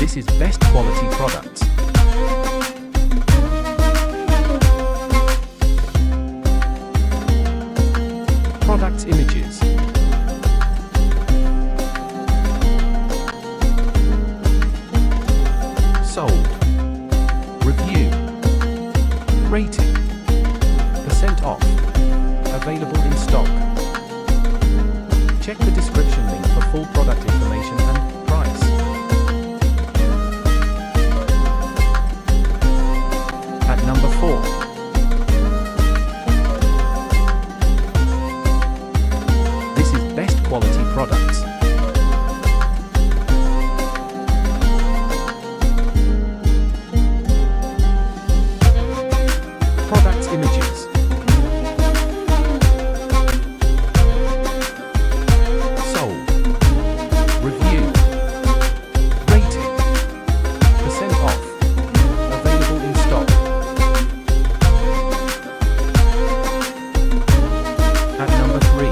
This is best quality products. Products images. Sold. Review. Rating. Percent off. Available in stock. Check the description link for full product information and price. At number 4. This is best quality products. Products images. Sold. Review. Rating. Percent off. Available in stock. At number 3.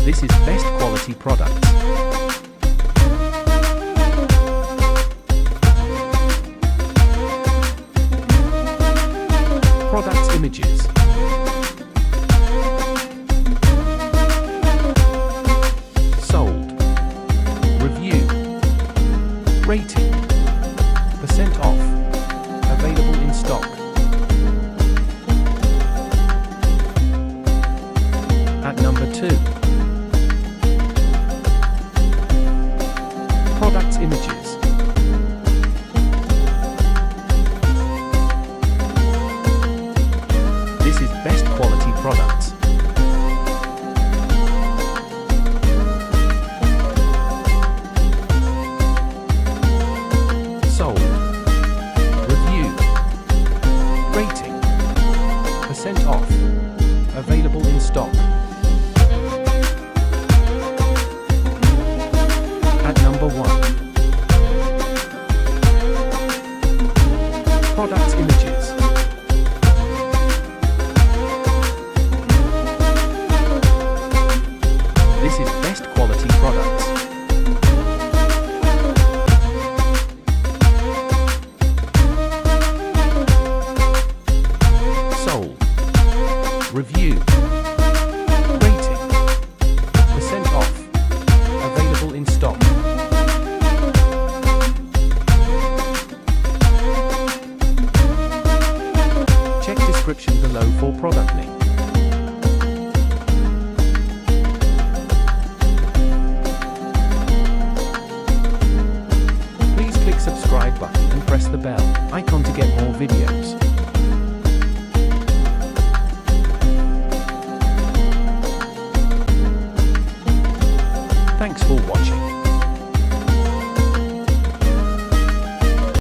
This is best quality products. Products images. Sold. Review. Rating. Percent off. Available in stock. At number 2. Products images. This is best quality products. Sold. Review. Rating. Percent off. Available in stock. At number 1. Products images. This is best quality products. Sold. Review. Rating. Percent off. Available in stock. Check description below for product link. Please click subscribe button and press the bell icon to get more videos. Thanks for watching.